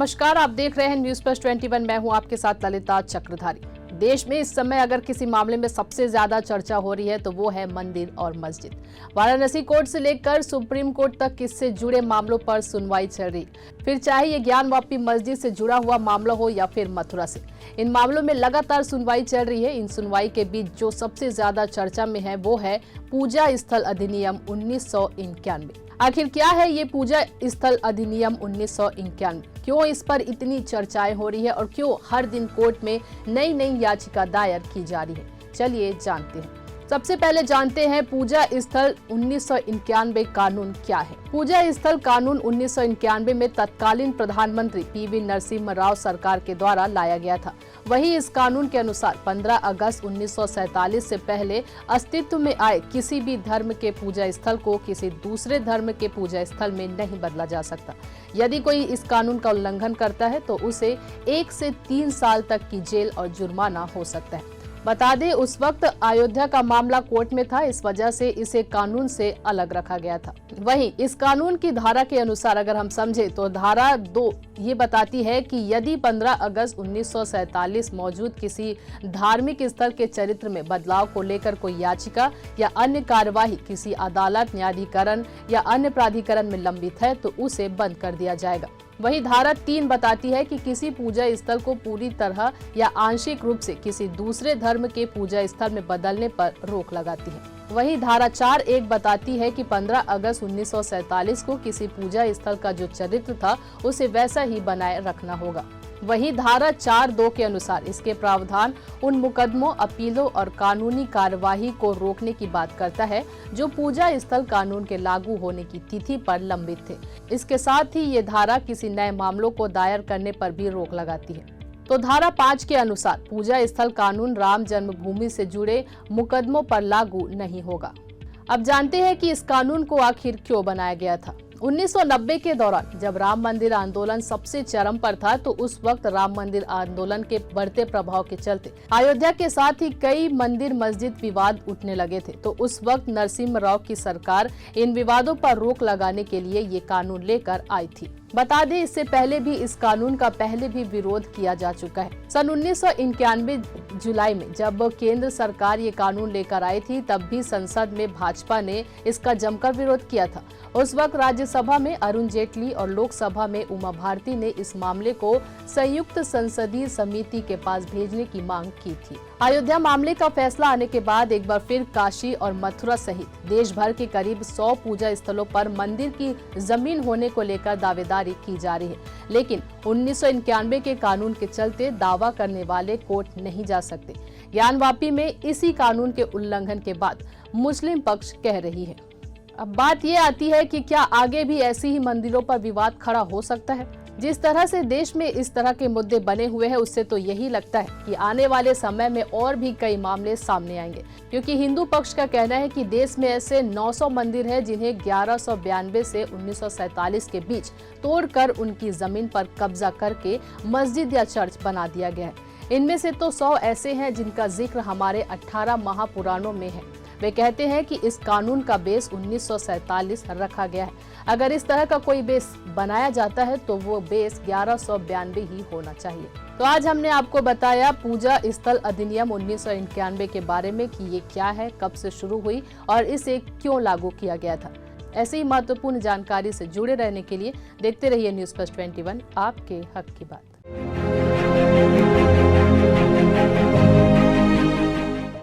नमस्कार, आप देख रहे हैं न्यूज प्लस 21। मैं हूं आपके साथ ललिता चक्रधारी। देश में इस समय अगर किसी मामले में सबसे ज्यादा चर्चा हो रही है तो वो है मंदिर और मस्जिद। वाराणसी कोर्ट से लेकर सुप्रीम कोर्ट तक इससे जुड़े मामलों पर सुनवाई चल रही, फिर चाहे ये ज्ञानवापी मस्जिद से जुड़ा हुआ मामला हो या फिर मथुरा से। इन मामलों में लगातार सुनवाई चल रही है। इन सुनवाई के बीच जो सबसे ज्यादा चर्चा में है वो है पूजा स्थल अधिनियम 1991। आखिर क्या है ये पूजा स्थल अधिनियम 1991? क्यों इस पर इतनी चर्चाएं हो रही है और क्यों हर दिन कोर्ट में नई नई याचिका दायर की जा रही है? चलिए जानते हैं। सबसे पहले जानते हैं पूजा स्थल 1991 कानून क्या है। पूजा स्थल कानून 1991 में तत्कालीन प्रधानमंत्री पीवी नरसिम्हा राव सरकार के द्वारा लाया गया था। वहीं इस कानून के अनुसार 15 अगस्त 1947 से पहले अस्तित्व में आए किसी भी धर्म के पूजा स्थल को किसी दूसरे धर्म के पूजा स्थल में नहीं बदला जा सकता। यदि कोई इस कानून का उल्लंघन करता है तो उसे 1 से 3 साल तक की जेल और जुर्माना हो सकता है। बता दें, उस वक्त अयोध्या का मामला कोर्ट में था, इस वजह से इसे कानून से अलग रखा गया था। वहीं इस कानून की धारा के अनुसार अगर हम समझे तो धारा 2 ये बताती है कि यदि 15 अगस्त 1947 मौजूद किसी धार्मिक स्थल के चरित्र में बदलाव को लेकर कोई याचिका या अन्य कार्यवाही किसी अदालत, न्यायाधिकरण या अन्य प्राधिकरण में लंबित है तो उसे बंद कर दिया जाएगा। वही धारा 3 बताती है कि किसी पूजा स्थल को पूरी तरह या आंशिक रूप से किसी दूसरे धर्म के पूजा स्थल में बदलने पर रोक लगाती है। वही धारा 4(1) बताती है कि 15 अगस्त 1947 को किसी पूजा स्थल का जो चरित्र था उसे वैसा ही बनाए रखना होगा। वही धारा 4(2) के अनुसार इसके प्रावधान उन मुकदमों, अपीलों और कानूनी कार्यवाही को रोकने की बात करता है जो पूजा स्थल कानून के लागू होने की तिथि पर लंबित थे। इसके साथ ही ये धारा किसी नए मामलों को दायर करने पर भी रोक लगाती है। तो धारा 5 के अनुसार पूजा स्थल कानून राम जन्मभूमि से जुड़े मुकदमों पर लागू नहीं होगा। अब जानते हैं कि इस कानून को आखिर क्यों बनाया गया था। 1990 के दौरान जब राम मंदिर आंदोलन सबसे चरम पर था तो उस वक्त राम मंदिर आंदोलन के बढ़ते प्रभाव के चलते अयोध्या के साथ ही कई मंदिर मस्जिद विवाद उठने लगे थे। तो उस वक्त नरसिम्हा राव की सरकार इन विवादों पर रोक लगाने के लिए ये कानून लेकर आई थी। बता दें, इससे पहले भी इस कानून का पहले भी विरोध किया जा चुका है। सन 1991 जुलाई में जब केंद्र सरकार ये कानून लेकर आई थी तब भी संसद में भाजपा ने इसका जमकर विरोध किया था। उस वक्त राज्यसभा में अरुण जेटली और लोकसभा में उमा भारती ने इस मामले को संयुक्त संसदीय समिति के पास भेजने की मांग की थी। अयोध्या मामले का फैसला आने के बाद एक बार फिर काशी और मथुरा सहित देश भर के करीब 100 पूजा स्थलों पर मंदिर की जमीन होने को लेकर दावेदारी की जा रही है, लेकिन 1991 के कानून के चलते दावा करने वाले कोर्ट नहीं जा सकते। ज्ञानवापी में इसी कानून के उल्लंघन के बाद मुस्लिम पक्ष कह रही है। अब बात ये आती है कि क्या आगे भी ऐसी ही मंदिरों पर विवाद खड़ा हो सकता है? जिस तरह से देश में इस तरह के मुद्दे बने हुए हैं उससे तो यही लगता है कि आने वाले समय में और भी कई मामले सामने आएंगे, क्योंकि हिंदू पक्ष का कहना है कि देश में ऐसे 900 मंदिर हैं जिन्हें 1192 से 1947 के बीच तोड़कर उनकी जमीन पर कब्जा करके मस्जिद या चर्च बना दिया गया है। इनमें से तो 100 ऐसे हैं जिनका जिक्र हमारे 18 महापुराणों में है। वे कहते हैं कि इस कानून का बेस 1947 रखा गया है। अगर इस तरह का कोई बेस बनाया जाता है तो वो बेस 1192 ही होना चाहिए। तो आज हमने आपको बताया पूजा स्थल अधिनियम 1991 के बारे में कि ये क्या है, कब से शुरू हुई और इसे क्यों लागू किया गया था। ऐसे ही महत्वपूर्ण जानकारी से जुड़े रहने के लिए देखते रहिए न्यूज प्लस 21, आपके हक की बात।